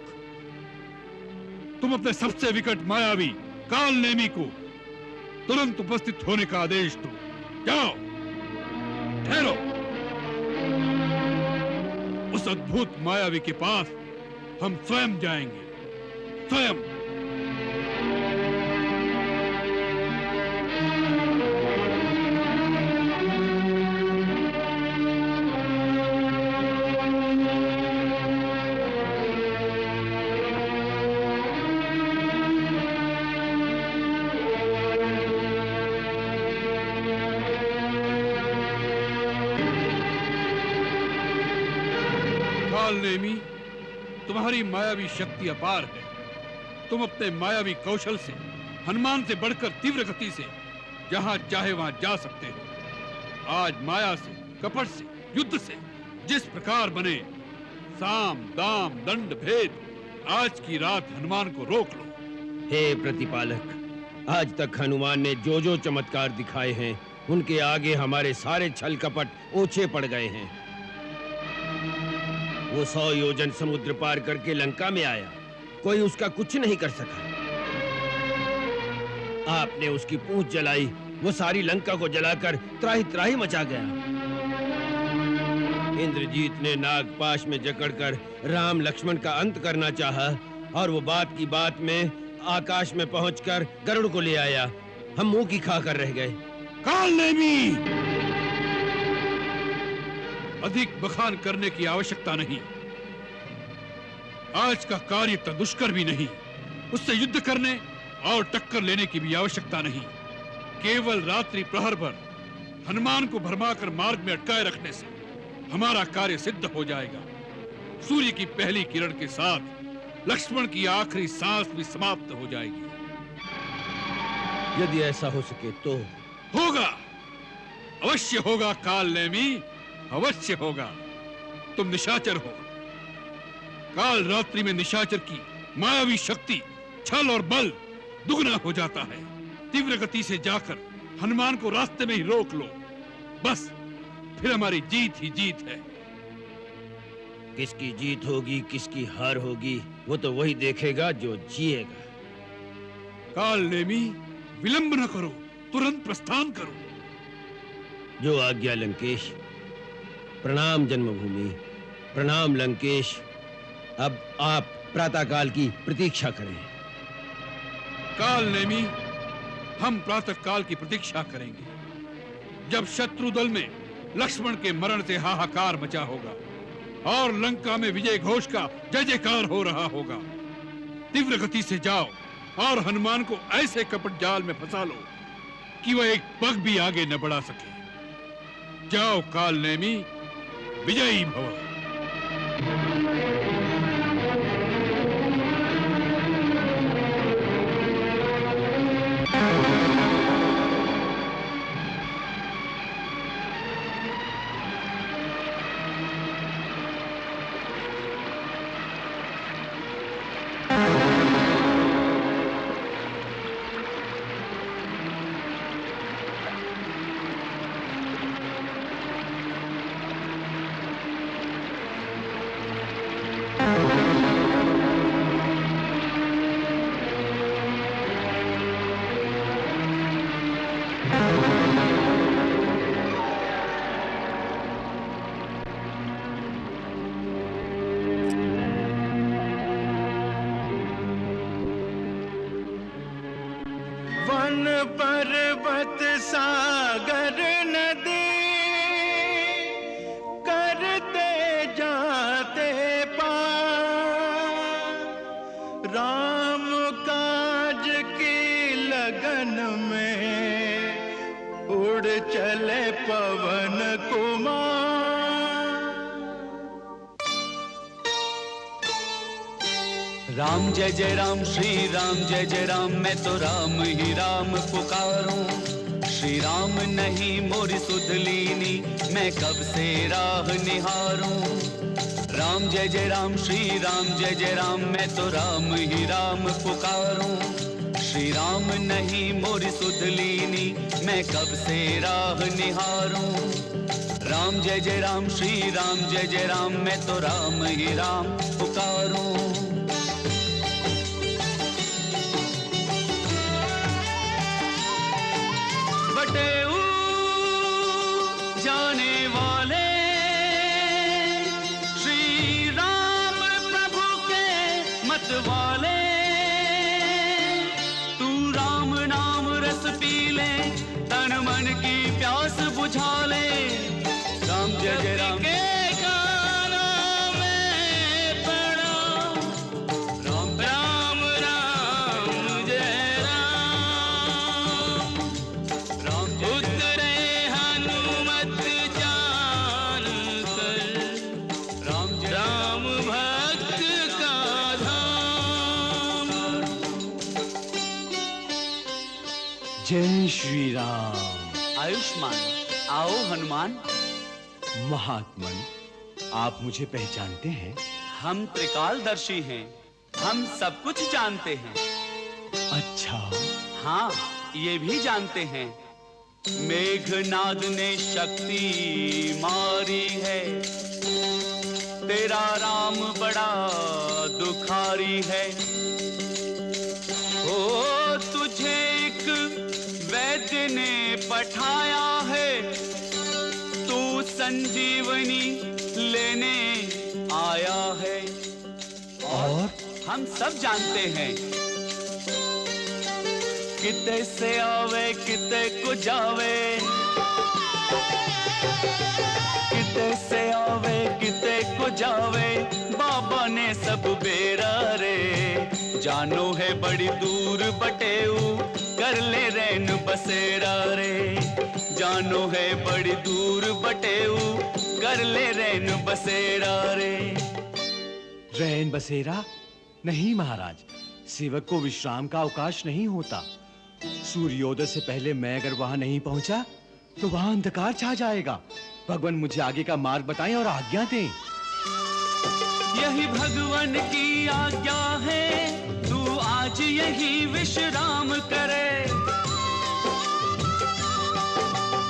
Speaker 10: तुम अपने सबसे विकट मायावी काल नेमी को तुरंत उपस्थित होने का आदेश दो। जाओ, ठहरो। उस अद्भुत मायावी के पास हम स्वयं जाएंगे, स्वयं। काल नेमी, तुम्हारी मायावी शक्ति अपार है। तुम अपने मायावी कौशल से हनुमान से बढ़कर तीव्र गति से जहां चाहे वहां जा सकते हो। आज माया से, कपट से, युद्ध से जिस प्रकार बने साम दाम दंड भेद, आज की रात हनुमान को रोक लो।
Speaker 6: हे प्रतिपालक, आज तक हनुमान ने जो जो चमत्कार दिखाए हैं, उनके आगे हमारे सारे छल कपट ओछे पड़ गए हैं। वो 100 योजन समुद्र पार करके लंका में आया, कोई उसका कुछ नहीं कर सका। आपने उसकी पूंछ जलाई, वो सारी लंका को जलाकर त्राही त्राही मचा गया। इंद्रजीत ने नागपाश में जकड़कर राम लक्ष्मण का अंत करना चाहा, और वो बात की बात में आकाश में पहुंचकर गरुड़ को ले आया। हम मुंह की खाकर रह गए।
Speaker 10: काल नेमी, अधिक बखान करने की आवश्यकता नहीं। आज का कार्य इतना दुष्कर भी नहीं, उससे युद्ध करने और टक्कर लेने की भी आवश्यकता नहीं। केवल रात्रि प्रहर भर हनुमान को भरमाकर मार्ग में अटकाए रखने से हमारा कार्य सिद्ध हो जाएगा। सूर्य की पहली किरण के साथ लक्ष्मण की आखिरी सांस भी समाप्त हो जाएगी।
Speaker 6: यदि ऐसा हो सके तो
Speaker 10: होगा, अवश्य होगा काल नेमी, अवश्य होगा। तुम निशाचर हो। काल रात्रि में निशाचर की मायावी शक्ति, छल और बल दुगना हो जाता है। तीव्र गति से जाकर हनुमान को रास्ते में ही रोक लो, बस फिर हमारी जीत ही जीत है।
Speaker 6: किसकी जीत होगी, किसकी हार होगी, वो तो वही देखेगा जो जिएगा।
Speaker 10: काल नेमी, विलंब न करो, तुरंत प्रस्थान करो।
Speaker 6: जो आज्ञा लंकेश। प्रणाम जन्मभूमि, प्रणाम लंकेश। अब आप प्रातःकाल की प्रतीक्षा करें।
Speaker 10: काल नेमी, हम प्रातः काल की प्रतीक्षा करेंगे, जब शत्रु दल में लक्ष्मण के मरण से हाहाकार मचा होगा और लंका में विजय घोष का जय जयकार हो रहा होगा। तीव्र गति से जाओ और हनुमान को ऐसे कपट जाल में फंसा लो कि वह एक पग भी आगे न बढ़ा सके। जाओ काल नेमी, विजयी भव।
Speaker 15: वन पर्वत सागर नदी करते जाते पार, राम काज की लगन में उड़ चले पवन कुमार। राम जय जय राम, श्री राम जय जय राम, मैं तो राम ही राम पुकारूं। श्री राम नहीं मोरी सुध लीनी, मैं कब से राह निहारूं। राम जय जय राम, श्री राम जय जय राम, मैं तो राम ही राम पुकारूं। श्री राम नहीं मोरी सुध लीनी, मैं कब से राह निहारूं। राम जय जय राम, श्री राम जय जय राम, मैं तो राम ही राम पुकारूं। बटेऊ जाने वाले श्री राम प्रभु के मत वाले, तू राम नाम रस पी ले, तन मन की प्यास बुझा ले। राम जय जय राम के गानों में पड़ा, राम राम राम जय राम। राम उतरे हनुमत जान कर, राम
Speaker 9: जय श्री राम।
Speaker 15: आयुष्मान, आओ हनुमान।
Speaker 9: महात्मन, आप मुझे पहचानते हैं?
Speaker 15: हम त्रिकालदर्शी हैं, हम सब कुछ जानते हैं।
Speaker 9: अच्छा।
Speaker 15: हाँ, ये भी जानते हैं, मेघनाद ने शक्ति मारी है, तेरा राम बड़ा दुखारी है। ओ तुझे एक वैद्य ने पठाया है, तू संजीवनी लेने आया है। और हम सब जानते हैं, किते से आवे किते को जावे, किते से आवे किते को जावे, बाबा ने सब बेरा रे। जानो है बड़ी दूर बटेऊ, कर ले रैन बसेरा रे। जानो है बड़ी दूर बटेऊ, कर ले रैन बसेरा रे।
Speaker 9: रैन बसेरा? नहीं महाराज, सेवक को विश्राम का अवकाश नहीं होता। सूर्योदय से पहले मैं अगर वहां नहीं पहुंचा तो वहां अंधकार छा जाएगा। भगवान मुझे आगे का मार्ग बताएं और आज्ञा दें।
Speaker 15: यही भगवान की आज्ञा है, तू आज यही विश्राम करे।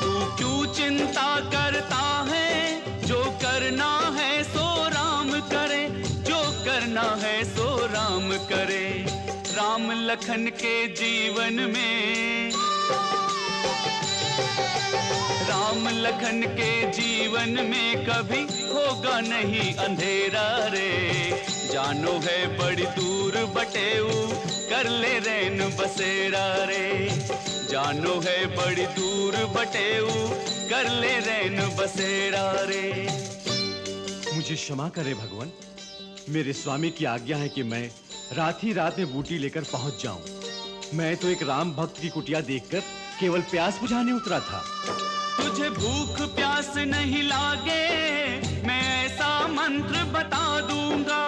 Speaker 15: तू क्यों चिंता करता है, जो करना है सो राम करे, जो करना है सो राम करे। राम लखन के जीवन में, राम लखन के जीवन में कभी होगा नहीं अंधेरा रे। जानो है बड़ी दूर बटेऊ, कर ले रैन बसेरा रे। जानो है बड़ी दूर बटेऊ, कर ले रैन बसेरा रे।
Speaker 9: मुझे क्षमा करे भगवान, मेरे स्वामी की आज्ञा है कि मैं रात ही रात में बूटी लेकर पहुंच जाऊं। मैं तो एक राम भक्त की कुटिया देखकर केवल प्यास बुझाने उतरा था।
Speaker 15: तुझे भूख प्यास नहीं लागे, मैं ऐसा मंत्र बता दूंगा।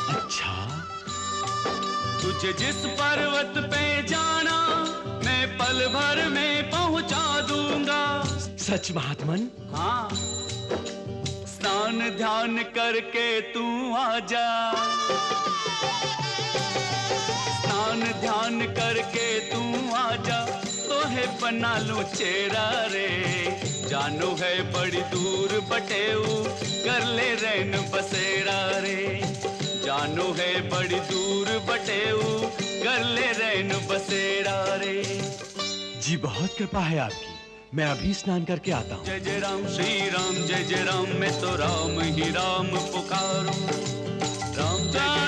Speaker 9: अच्छा।
Speaker 15: तुझे जिस पर्वत पे जाना, मैं पल भर में पहुंचा दूंगा।
Speaker 9: सच महात्मन?
Speaker 15: हाँ, स्नान ध्यान करके तू आजा। स्नान ध्यान करके तू आजा, तो है बना लूं चेहरा रे। जानो है बड़ी दूर बटेऊ, कर ले रैन बसेरा रे। जानो है बड़ी दूर बटेऊ, कर ले रैन बसेरा रे।
Speaker 9: जी बहुत कृपा है आपकी, मैं अभी स्नान करके आता हूँ।
Speaker 15: जय जय राम श्री राम, जय जय राम, मैं तो राम ही राम पुकारूं। राम जय जय